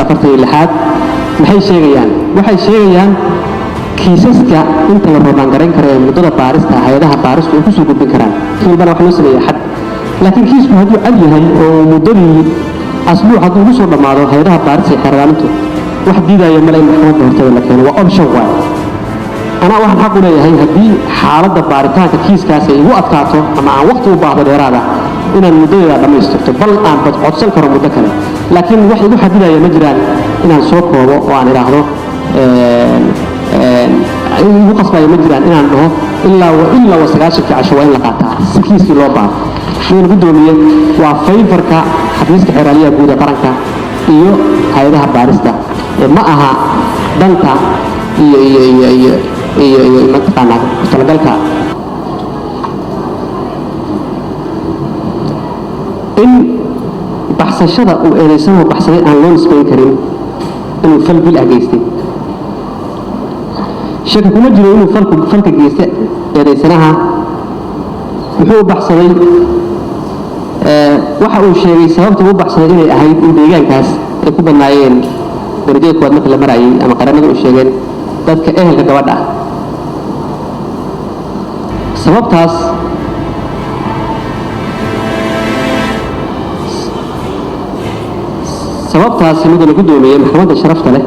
afartan lixaad maxay sheegayaan waxay sheegayaan kiisaska inta la roobaan garan karo muddada baarista hay'adaha baaristu ay ku soo gudbin karaan kilbana wax loo sameeyaa xad laakiin kiisku hadduu cad yahay oo muddadii asbuuc hadduu ugu soo dhammaado hay'adaha baarista xeeraalintu wax diidaya male in maxkamadda horteeda la keeno waa option waay أنا واحد حق ولا هي هدي حالة بارتها كيس كاسي هو أتكاتو أما عن وقت وبعض الإرادة إن المدير لما يستفتح بل أن بتعطل كرم مدكنا لكن واحد واحد لا يمجران إن السوق هو وعن راهو يقص ما يمجران إن أنه إلا وسجاشك عشوائي لقطع سكيس لوبا من بدونية وفي فرقة حديث كحرالية بودا فرنكا إيو هيدا بارستا معها دنتا mataqaanaa talagalka in baxsashada uu eedeysanayo baxsaday aan loo nisbayn karin inuu fal bil geystay shaki kuma jiro inuu falka geystay eedeysanaha wuxuu baxsaday waxa uu sheegay sababta uu baxsaday inay ahayd in deegaankaas ay ku banaayeen darajada koowaad marka la marayay ama qaranada uu sheegeen dadka ehelka gabadha sababtaas mid la guddoomiyay maxkamadda sharafta leh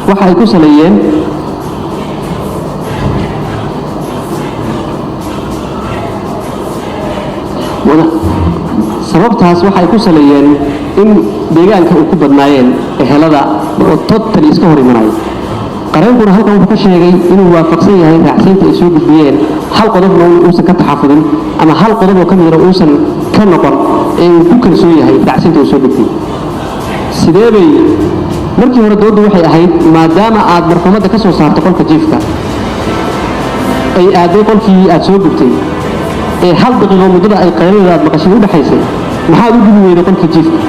waxa ay ku saleeyeen sababtaas waxa ay ku saleeyeen in deegaanka uu ku badnaayeen ehelada oo totally iska hor imanay qareenkuna halkan wuxuu ka sheegay inuu waafaqsan yahay raacsinta ay soo gudbiyeen hal qodobna uusan ka taxafudin ama hal qodob oo ka mid ah uusan ka noqon ee uu ku kalsoon yahay raacsinta uu soo gudbiyay sidee bay markii hore doodu waxay ahayd maadaama aad marxumadda ka soo saarto qolka jiifka ay aaday qolkii aad soo gubtay ee hal daqiiqo muddada ay qaylada aad maqashay u dhaxaysay maxaad u gubi weyday qolka jiifka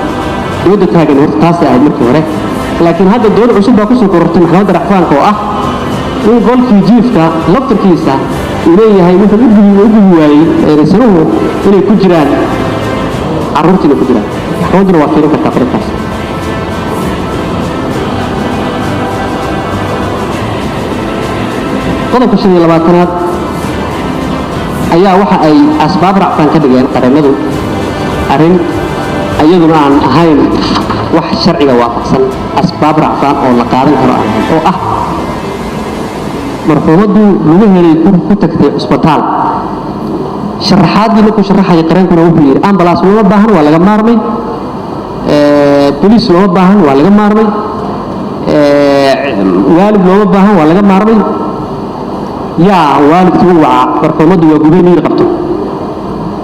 ودة تاجن ورث أهل مركورة لكن هذا الدور عصب باكوس وكورتين محمد رحفان كواه وقال في جيفتا لفتر كيسة إليه هاي مثل أبوي رسلوه إليه كجران عرفتي له كجران محمد روافيره كتافر الكاس قضى كشري لباتنات أيها واحد أي أسباب رحفان كدجان قرنده أرين أيضاً عن هاي wax sharciga waafaqsan asbaab raacsan oo la qaadan karo oo ah marxuumadu lagu helay ku tagtay isbitaal sharaxaadii ku sharaxay qareenkuna wuxuu yiri ambalaas loo baahan waa laga maarmay police loo baahan waa laga maarmay waalid loo baahan waa laga maarmay yaa waalidku waa marxuumadu waa guberniyada qabto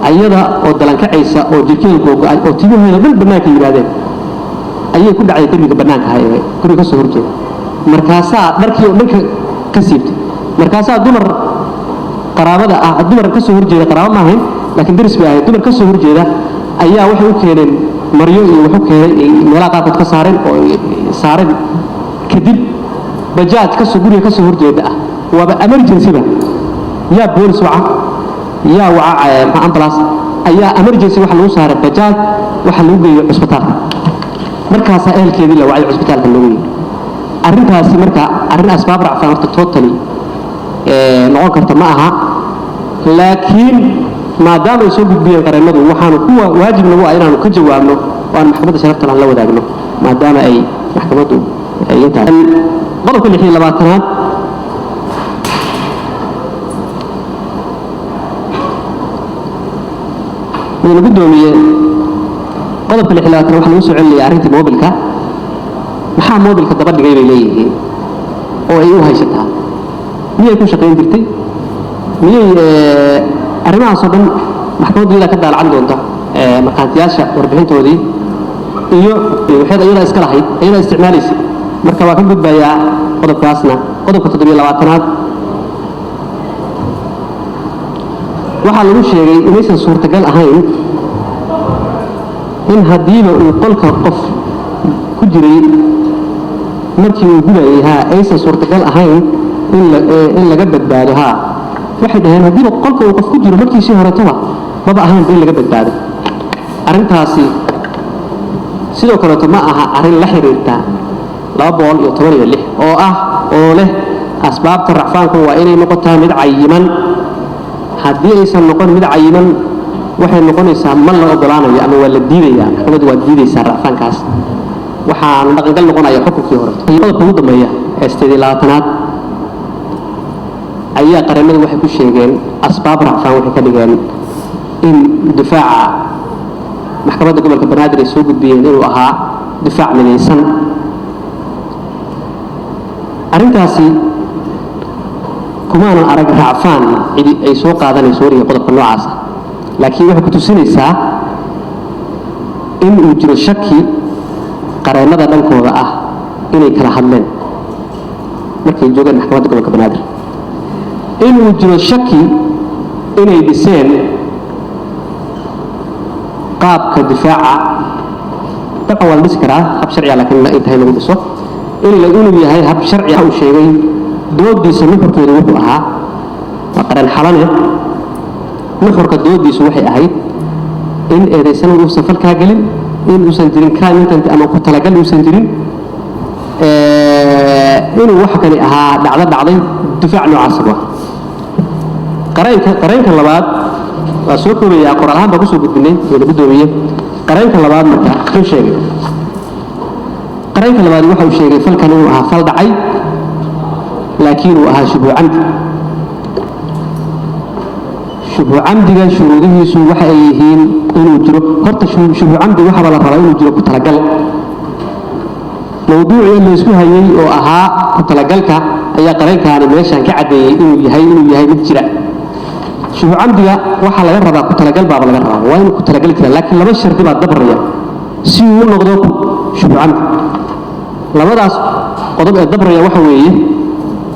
ayada oo dalan kacaysa oo jirkeelku oo timaheeda dhan banaanka yiraadeen ayay ku dhacay darbiga banaanka hayay guriga soo horjeeda markaasa dharkii oo dhanka ka siibtay markaasa dumar qaraabada ah dumar ka soo horjeeda qaraabo ma ahayn laakiin daris bay ahayd dumar ka soo horjeeda ayaa waxay u keeneen maryo iyo wuxuu keenay meelaha qaarkood ka saareen kadib bajaaj ka soo guriga ka soo horjeeda ah waaba emergency ba yaa boolis waca yaa waca ambulance ayaa emergency waxa lagu saaray bajaaj waxa lagu geeyay isbitaalka markaas ehelkeedii la wacay isbitaalka lagu yeeray arintaasi marka arin asbaab raacsan horta totally noqon karta ma aha laakiin maadaama ay soo gudbiyeen qareenadu waxaanu kuwa waajib nagu ah inaanu ka jawaabno waan maxkamadda sharafta la wadaagno maadaama ay maxkamaddu ay intaa qodobka 26aad من قدومي قضب الإحلات روح نوسع اللي عرفت موبلك محا موبلك دبر غير إليه أو أيوه هاي شتها مية يكون شقين درتي مية أرماها صدم محكمة دي كده على عنده أنت مكانتياش وربحين تودي إيوه وحيد أيوه إسكالحي أيوه استعماليس مركبا كم بتبايع قضب كاسنا قضب كتدري لواتنات waxa lagu sheegay inaysan suurtagal ahayn in hadiiba uu qolka qof ku jiray markii uu gudayaha aysan suurtagal ahayn in laga badbaado ha waxay dhaheen hadiiba qolka uu qof ku jiro markii si hore toba maba ahaan in laga badbaado arrintaasi sidoo kale ma aha arrin la xiriirta 216 oo leh asbaabta racfaanku waa inay noqotaa mid cayiman haddii aysan noqon mid cayiman waxay noqonaysaa ma la ogolaanayo ama waa la diidayaa maxkamaddu waa diidaysaa racfaankaas waxaan dhaqangal noqonaya xukunkii hore qodobka ugu dambeeya ee 28aad ayaa qareemadu waxay ku sheegeen asbaab racfaan waxay ka dhigeen in difaaca maxkamadda gobolka banaadir ay soo gudbiyeen inuu ahaa difaac midaysan arrintaasi kumaanan arag racfaan cidi ay soo qaadanayso wariga qodobka noocaas laakiin waxay ku tusinaysaa in uu jiro shaki qareemada dhankooda ah inay kala hadleen markay joogeen maxkamadda gobolka banaadir in uu jiro shaki inay dhiseen qaabka difaaca dabcan waa la dhisi karaa hab sharciya laakiin intahay lagu dhiso inuu yahay hab sharciya uu sheegay doodiisa nuxurkeedu wuxuu ahaa waa qaran xalane nuxurka doodiisu waxay ahayd in eedaysan uusan falkaa gelin in uusan jirin crime intent ama ku talagal uusan jirin inuu wax kale ahaa dhacday difaac noocaas ah qareenka labaad waa soo koobayaa qoraal ahaan baa kusoo gudbinay oo lagu doomiyey qareenka labaad marka wuxuu sheegay qareenka labaad waxa uu sheegay falkan inuu ahaa fal dhacay laakiin uu ahaa shubhu camdi shubhu camdiga shuruudihiisu waxa ay yihiin inuu jiro horta shubhu camdi waxa la rabaa inuu jiro ku talagal mawduucii la isku hayay oo ahaa ku talagalka ayaa qareenkaani meeshan ka cadeeyay inuu yahay mid jira shubhu camdiga waxa laga rabaa ku talagal baa laga rabaa waa inuu ku talagal jira laakiin laba shardi baa dabraya si uu u noqdo shubhu camdi labadaas qodob ee dabraya waxa weeye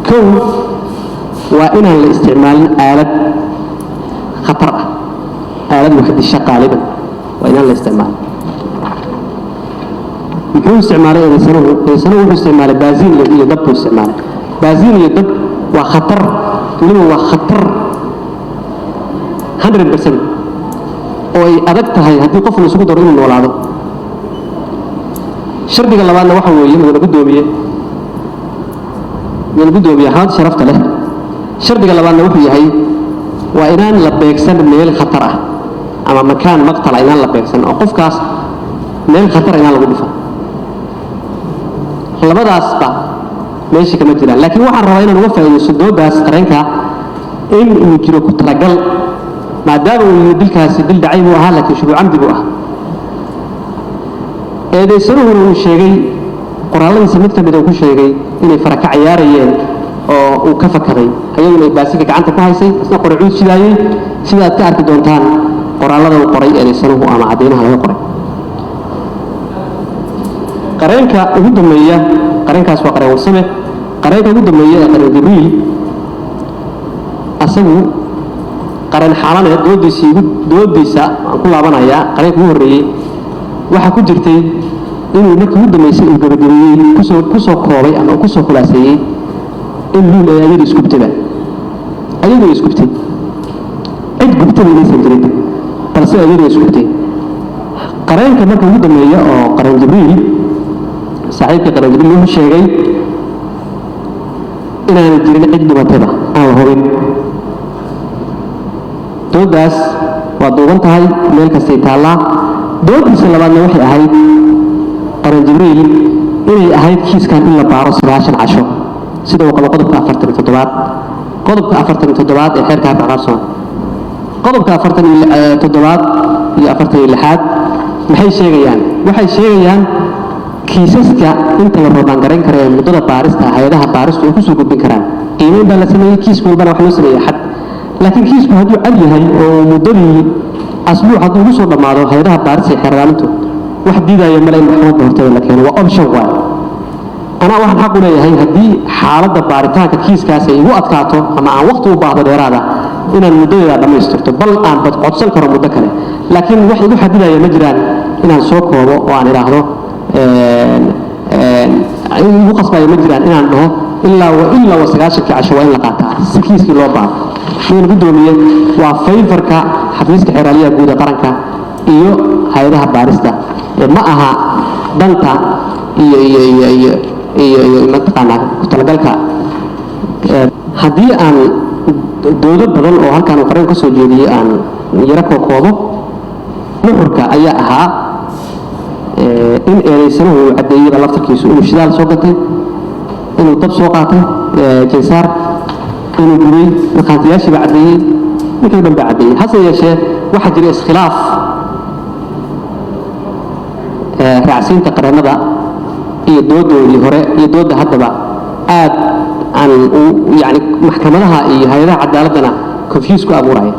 kow waa inaan la isticmaalin aalad khatar ah aalad wax disha qaaliban waa inaan la isticmaalin muxuu isticmaalay eedaysanu wuxuu isticmaalay baaziin iyo dab buu isticmaalay baaziin iyo dab waa khatar weliba waa khatar 100% oo ay adag tahay haddii qof la isugu daro inuu noolaado shardiga labaadna waxa weeye mudane gudoomiye xaalad sharafta leh shardiga labaadna wuxuu yahay waa inaan la beegsan meel khatar ah ama makaan maqtala inaan la beegsan oo qofkaas meel khatar inaan lagu dhifan labadaasba meesha kama jiraan laakiin waxaan rabaa inaan uga faa'iidaysto doodaas qareenka in uu jiro ku talagal maadaama uu dilkaasi dil dhacay buu ahaa laakiin shubhu camdi buu ah eedaysanuhuna uu sheegay qoraaladiisa mid ka mid uu ku sheegay inay fara ka ciyaarayeen oo uu ka fakaday ayaguna ay baasiga gacanta ku haysay isna qoracuud sidaayey sida aad ka arki doontaan qoraalada uu qoray eedaysanuhu ama cadeynaha laga qoray qareenka ugu dambeeya qareenkaas waa qareen warsame qareenka ugu dambeeya ee qareen jibriil asagu qareen xaalane doodiisa aan ku laabanayaa qareenka ugu horreeyey waxaa ku jirtay inuu markii ugu dambeysay uu gabagabeeyey kusoo koobay ama kusoo khulaaseeyey in luul ay ayadu isgubtaba ayadu ay isgubtay cid gubtaba inaysan jirin balse ayadu ay isgubtay qareenka marka ugu dambeeya oo qareen jibriil saaxiibkii qareen jibriil wuxuu sheegay inaanay jirin cid dhibatayba aan la hubin doodaas waa duuban tahay meel kastay taallaa doodiisa labaadna waxay ahayd qareen jibriil inay ahayd kiiskan in la baaro 9 casho sida uu qabo qodobka 47 qodobka 47 ee xeerka qaabsan qodobka 47 iyo 46 maxay sheegayaan waxay sheegayaan kiisaska inta la roobaan garan karo muddada baarista hay'adaha baaristu ay ku soo gudbin karaan qiimeyn baa la sameeyay kiis walbana wax loo sameeyay xad laakiin kiisku hadduu cad yahay oo muddadii asbuuc hadduu ugu soo dhammaado hay'adaha baarista ee xeeraalintu wax diidaya male in maxkamadda horteeda la keeno waa option waay anaa waxaan xaq u leeyahay haddii xaaladda baaritaanka kiiskaas ay igu adkaato ama aan waqti u baahdo dheeraada inaan muddadeeda dhammaystirto bal aan bad codsan karo muddo kale laakiin wax igu xadidaya ma jiraan inaan soo koobo oo aan idhaahdo igu qasbaya ma jiraan inaan dhaho ilaa 9 casho waa in la qaataa si kiiskii loo baaro من قدومية وفيفرك حفيزك حرالية جودة قرنك إيو هيدها بارستا ما أها دنتا إيو منطقنا تلقلك هدي أن دودة بدل أو هل كانوا قرن كسو جيدي أن يركوا كوبو نحرك أيها إن إيريسانه عدي لفتركيسو إنه شدال سوقته إنه طب سوقاته جيسار إنه جري وكانتياشي بعدي مثل من بعدي حسن يا شيخ واحد جريس خلاف رأسين تقريبا ذا يدود لهراء يدود هذا بقى آد عن يعني محكمة لها هذا عدالتنا كونفيوسكو أبو راي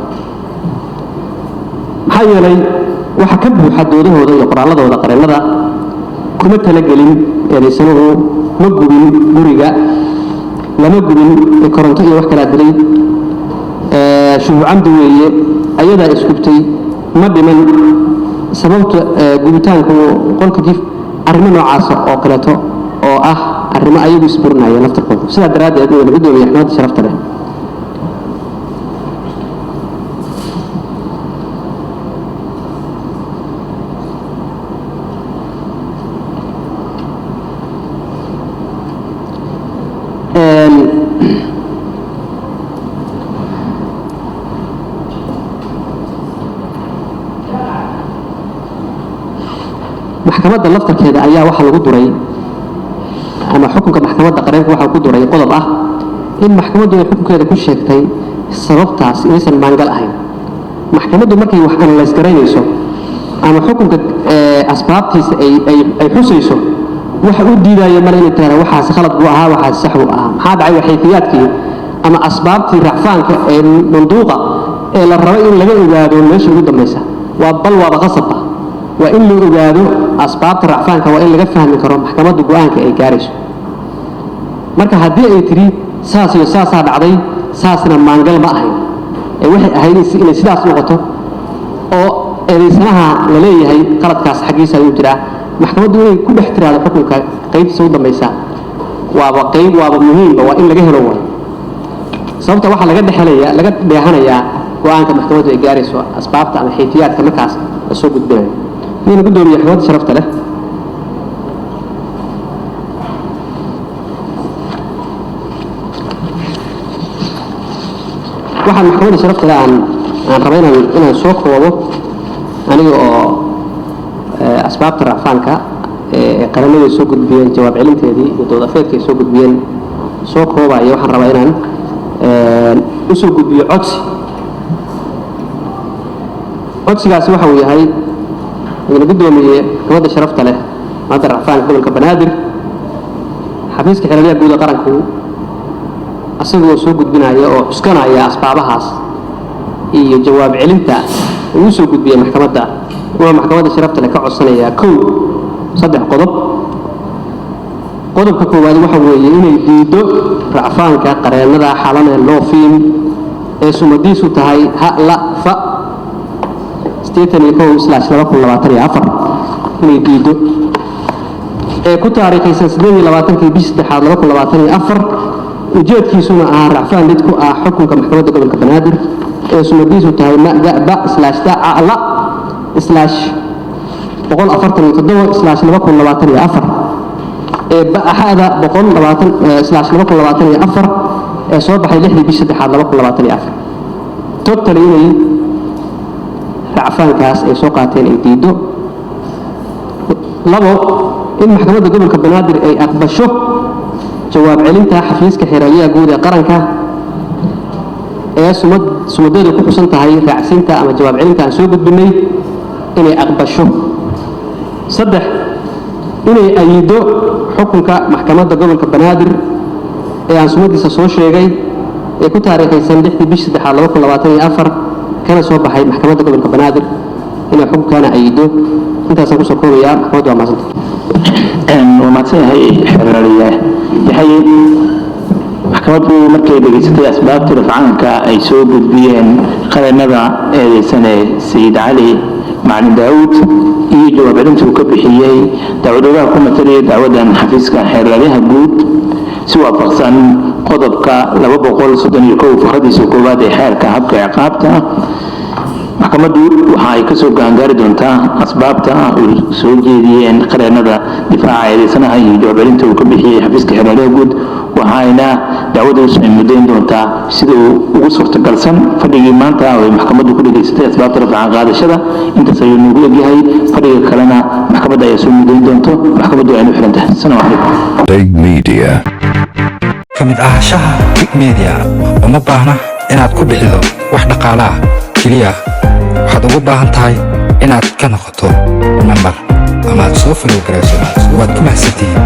محايا لي وحكبه حدوده وذا يقرأ الله وذا قريبا ذا كما تلقلين يعني سنه مقبل بريقا لما قبل كورنتو وحكا لادري شو عمدو ويه أيضا اسكبتي مدمن سببت قبتانكو قولك كيف أرمي نوعاسة أو قلاتو أو أرمي أيضا يسبرنا يا نفتقون سيدا درادي أدوه العدو يحمد شرفت له محكمة اللفتة كده أيها واحد القدري أما حكم كمحكمة قريب واحد القدري قضب إن محكمة دون الحكم كده كل شيء تي السبب تاس إنسان ما نقل أهين محكمة دون مركي واحد أنا لسكرين يسوع أما حكم كأسباب تيس أي حس يسوع واحد ودي ذا يمرين التارة واحد خلط بوعها واحد سحبوها هذا عيو حيثيات كي أما أسباب ترعفان كمنطوقة إلى الرأي اللي يقولون ليش يقولون ميسا وبل وبغصبه وإن لو أجادوا أسباب رعفانك وإن لقى فهم كرام محكمة دقوانك أي كارش مركا هدي أي تري ساس يساس هذا عضي ساسنا ما نقل ما هي واحد هاي إن سلاس نقطه أو إذا سنها للي هي قرض كاس حقيسة يمتلع محكمة دقوانك كل احترام الحكم كقيد سود ميسا وقيد ومهم وإن لقى هلوه صوت واحد لقد حليا لقد بيهانيا قوانك محكمة إيجاريس وأسباب تعمل حيثيات كمكاس السوق الدين من قدوم يحمد شرفت له واحد محمود شرفت له عن ربينا إن السوق هو أنا أسباب ترعفانك قرنوا يسوق بين جواب علم تهدي وتوظيفات يسوق بين سوق هو بعيو حن ربينا يسوق بين عدس قاسي وحوي هاي من قدوم كمدة شرفت له هذا الرعفان قبل كبنادر حفيزك حلالية قودة قرنكو أصدقوا سوق بناية أو حسكنا يا أسبابها إيه جواب علمتا ويسوق بيه محكمة دا ومحكمة شرفت له كعصنا يا كو صدح قضب كوكو هذا وحوي إنه يديدو رعفان كقرينا دا حالنا اللوفين سمديسو تهي هألا فأ ستيتن يكون سلاش لبكم لباتري عفر من يديدو كنت عارفين سنسدين لباتنك بيست حال لبكم لباتري عفر وجد كيسونا رعفان لدكو حكم كمحكمة قبل كبنادر سمديسو تهي ما جاء باء سلاش دا أعلا سلاش بقول أفرتن يتدوى سلاش لبكم لباتري عفر باء هذا بقول لباتن سلاش لبكم لباتري عفر صوبح يلحدي بيست حال لبكم لباتري عفر توتالي رعفان كاس أي سوقاتين يديدو لبو إن محكمة قبل كبنادر أي أقبشو جواب علمتها حفيزك حرالية قودة قرنك أي سمدين يكون حسنتها هي رعسينتها أما جواب علمتها سوق بني إني أقبشو صدح إني أيدو حكمك محكمة قبل كبنادر أي عن سمدين سوشي غي يكون تاريخي سندحتي بيش سدحة لوكو لواتني أفر كان صوب حي محكمة قبل كبنادر إن الحكم كان أيده أنت سأقول سكويا محمود ومازن وما تسهي حرارية يحيي محكمة مركز بجسدي أسباب ترفعنك أي سوق بين قال نبع سنة سيد علي مع داود يجوا بعلمته كبحيي داود الله كم تري داود حفيزك حراريها جود سوى فرسان qodobka 231 faradiisa koowaad ee xeerka habka ciqaabta maxkamaddu waxa ay ka soo gaangaari doontaa asbaabta uu soo jeediyeen qareenada difaaca eedeysanaha iyo jawaabelinta uu ka bixiyay xafiiska xeerarka guud waxayna dacwadu soo mudayn doontaa sida uu ugu suurtagalsan fadhigii maanta ay maxkamaddu ku dhageysatay asbaabta rafcan qaadashada intaas ayuu nagu egyahay fadhiga kalena maxkamadda ay soo mudayn doonto maxkamaddu ay u xiran tahay assalaamu calaykum media kamid ahaanshaha Big Media uma baahna inaad ku bixido wax dhaqaale ah kaliya waxaad ugu baahan tahay inaad ka noqoto member ama aad soo follow garayso waad ku mahadsantihiin